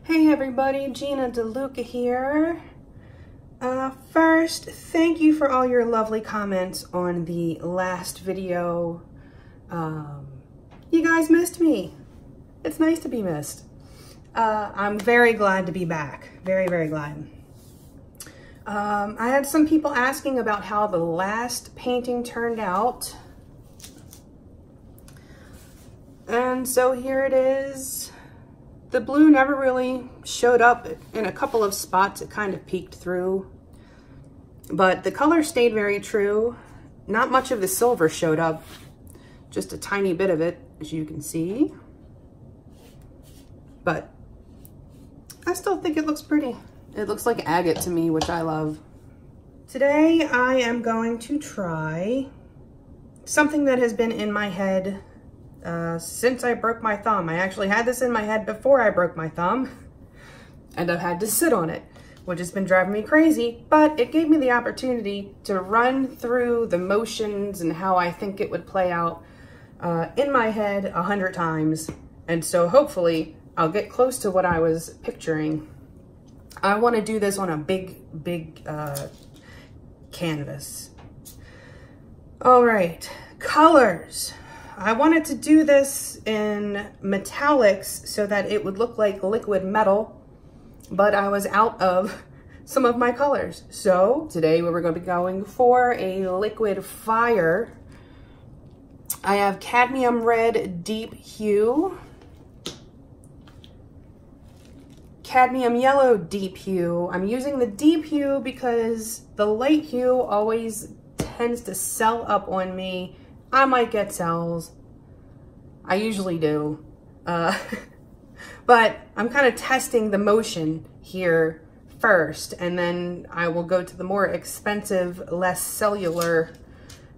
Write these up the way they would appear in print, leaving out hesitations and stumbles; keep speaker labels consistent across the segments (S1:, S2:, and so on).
S1: Hey everybody, Gina DeLuca here. First, thank you for all your lovely comments on the last video. You guys missed me. It's nice to be missed. I'm very glad to be back. Very, very glad. I had some people asking about how the last painting turned out. And so here it is. The blue never really showed up. In a couple of spots it kind of peeked through, but the color stayed very true. Not much of the silver showed up, just a tiny bit of it, as you can see. But I still think it looks pretty. It looks like agate to me, which I love. Today I am going to try something that has been in my head since I broke my thumb. I actually had this in my head before I broke my thumb, and I've had to sit on it, which has been driving me crazy, but it gave me the opportunity to run through the motions and how I think it would play out in my head 100 times. And so hopefully I'll get close to what I was picturing. I want to do this on a big canvas. All right, colors. I wanted to do this in metallics so that it would look like liquid metal, but I was out of some of my colors. So today we were going to be going for a liquid fire. I have cadmium red deep hue, cadmium yellow deep hue. I'm using the deep hue because the light hue always tends to sell up on me. I might get cells. I usually do. But I'm kind of testing the motion here first, and then I will go to the more expensive, less cellular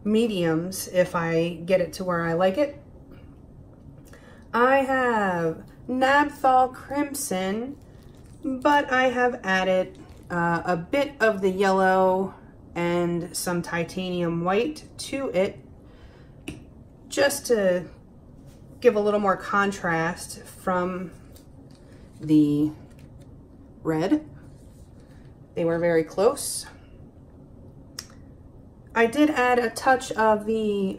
S1: mediums if I get it to where I like it. I have Napthol Crimson, but I have added a bit of the yellow and some titanium white to it, just to give a little more contrast from the red. They were very close. I did add a touch of the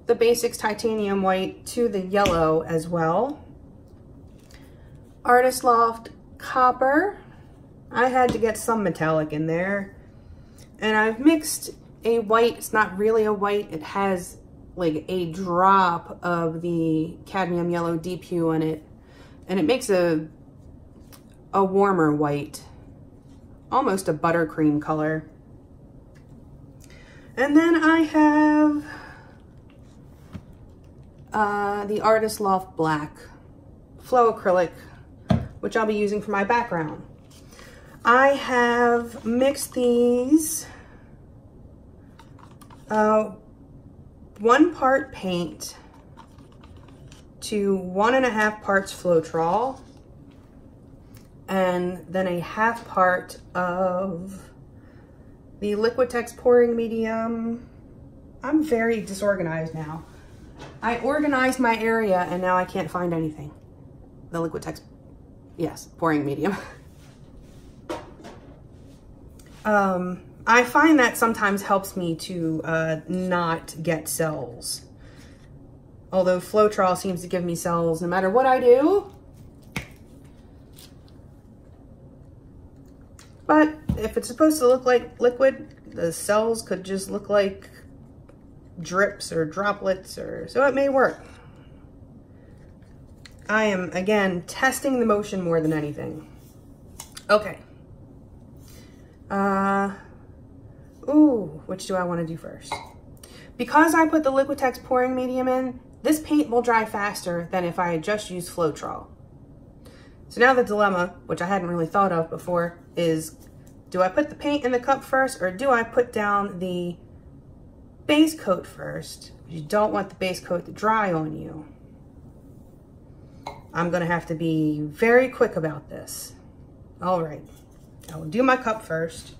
S1: Basics titanium white to the yellow as well. Artist Loft copper. I had to get some metallic in there. And I've mixed a white. It's not really a white. It has like a drop of the cadmium yellow deep hue in it, and it makes a warmer white, almost a buttercream color. And then I have the Artist Loft black flow acrylic, which I'll be using for my background. I have mixed these 1 part paint to 1.5 parts Floetrol, and then a 1/2 part of the Liquitex pouring medium. I'm very disorganized now. I organized my area and now I can't find anything. The Liquitex, yes, pouring medium. I find that sometimes helps me to not get cells. Although Floetrol seems to give me cells no matter what I do. But if it's supposed to look like liquid, the cells could just look like drips or droplets, or so it may work. I am, again, testing the motion more than anything. Okay. Ooh, which do I want to do first? Because I put the Liquitex pouring medium in, this paint will dry faster than if I had just used Floetrol. So now the dilemma, which I hadn't really thought of before, is do I put the paint in the cup first, or do I put down the base coat first? You don't want the base coat to dry on you. I'm gonna have to be very quick about this. All right, I will do my cup first.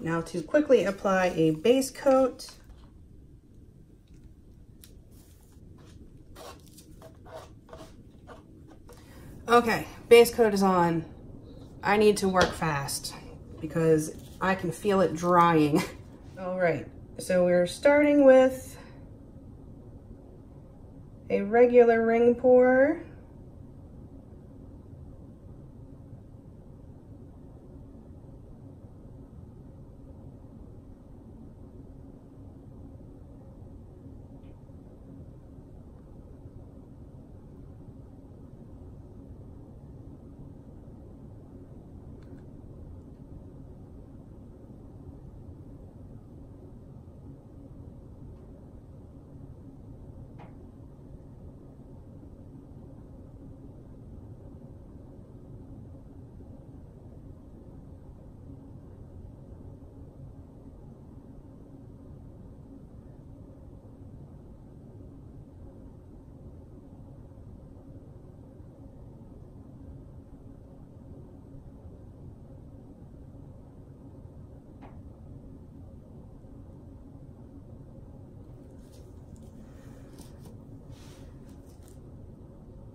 S1: Now to quickly apply a base coat. Okay, base coat is on. I need to work fast because I can feel it drying. All right, so we're starting with a regular ring pour.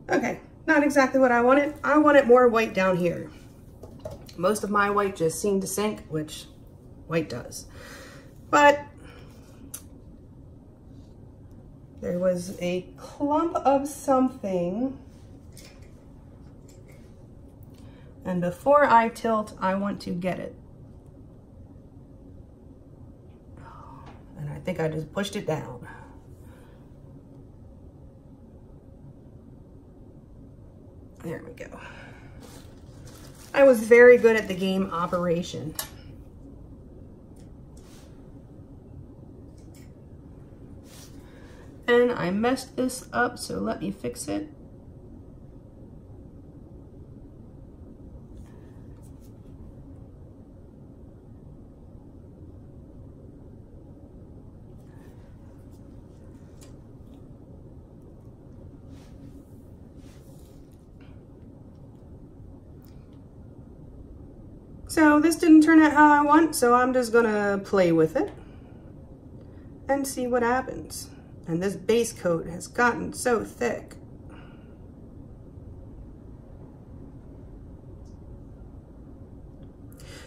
S1: Okay, not exactly what I wanted. I wanted more white down here. Most of my white just seemed to sink, which white does. But there was a clump of something. And before I tilt, I want to get it. And I think I just pushed it down. There we go. I was very good at the game Operation. And I messed this up, so let me fix it. So this didn't turn out how I want, so I'm just gonna play with it and see what happens. And this base coat has gotten so thick.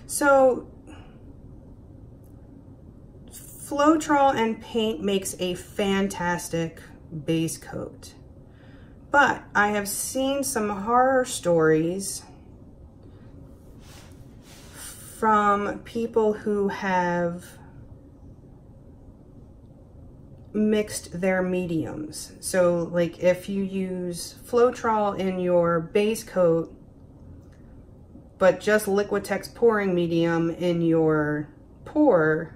S1: So Floetrol and paint makes a fantastic base coat, but I have seen some horror stories from people who have mixed their mediums. So like if you use Floetrol in your base coat, but just Liquitex pouring medium in your pour,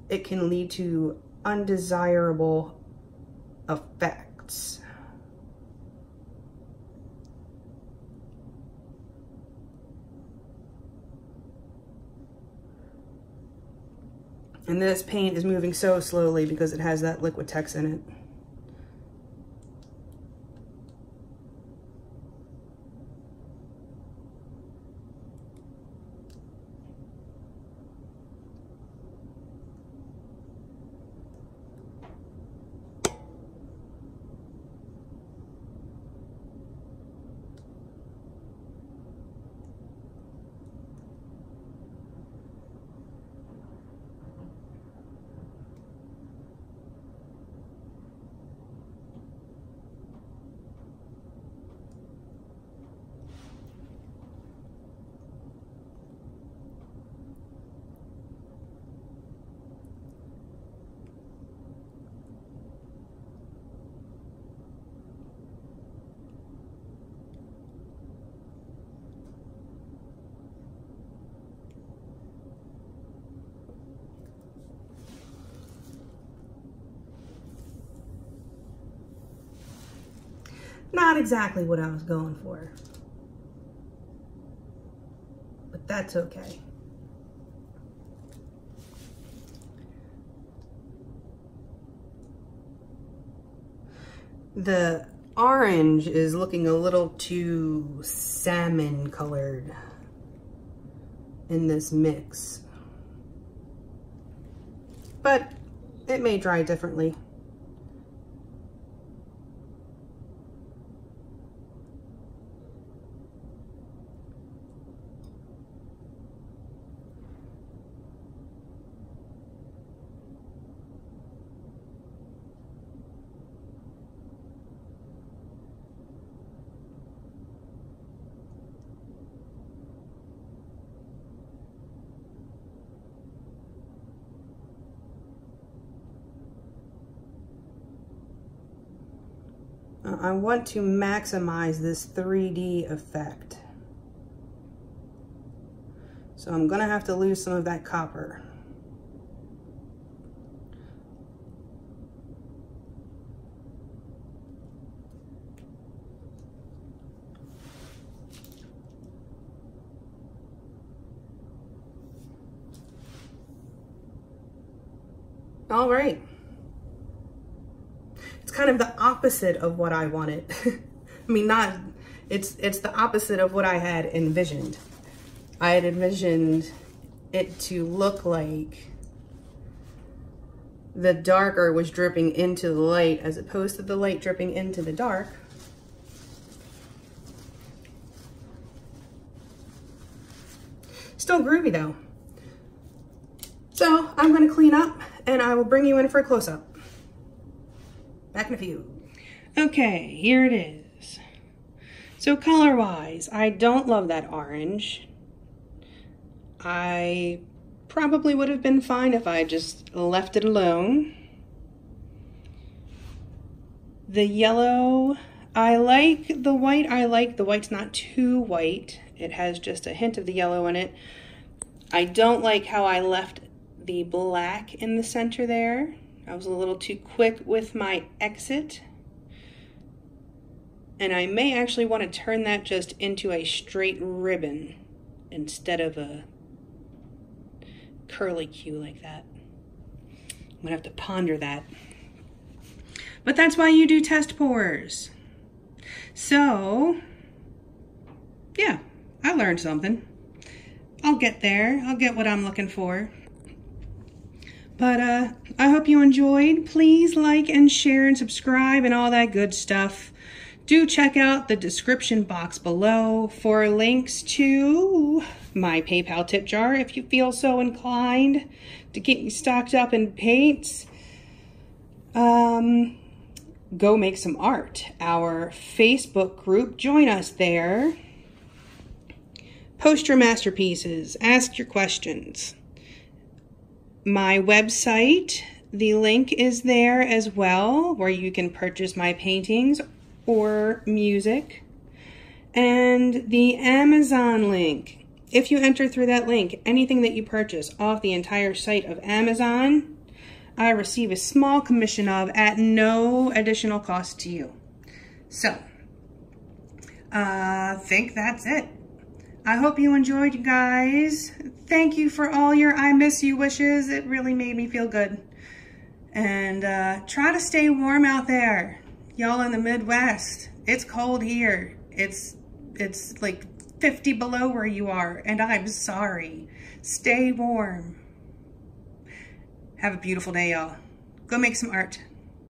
S1: it can lead to undesirable effects. And this paint is moving so slowly because it has that Liquitex in it. Not exactly what I was going for, but that's okay. The orange is looking a little too salmon colored in this mix. But it may dry differently. I want to maximize this 3D effect. So I'm gonna have to lose some of that copper. All right. It's kind of the opposite of what I wanted. I mean, it's the opposite of what I had envisioned. I had envisioned it to look like the darker was dripping into the light as opposed to the light dripping into the dark. Still groovy though. So I'm gonna clean up and I will bring you in for a close-up. Back in a few. Okay, here it is. So color-wise, I don't love that orange. I probably would have been fine if I just left it alone. The yellow, I like the white. I like the white's not too white. It has just a hint of the yellow in it. I don't like how I left the black in the center there. I was a little too quick with my exit. And I may actually want to turn that just into a straight ribbon instead of a curly Q like that. I'm gonna have to ponder that. But that's why you do test pours. So, yeah, I learned something. I'll get there. I'll get what I'm looking for. But I hope you enjoyed. Please like and share and subscribe and all that good stuff. Do check out the description box below for links to my PayPal tip jar if you feel so inclined to get you stocked up in paints. Go make some art. Our Facebook group, join us there. Post your masterpieces. Ask your questions. My website, the link is there as well, where you can purchase my paintings or music. And the Amazon link. If you enter through that link, anything that you purchase off the entire site of Amazon, I receive a small commission of at no additional cost to you. So, I think that's it. I hope you enjoyed, you guys. Thank you for all your I miss you wishes. It really made me feel good. And try to stay warm out there. Y'all in the Midwest. It's cold here. It's like 50 below where you are, and I'm sorry. Stay warm. Have a beautiful day, y'all. Go make some art.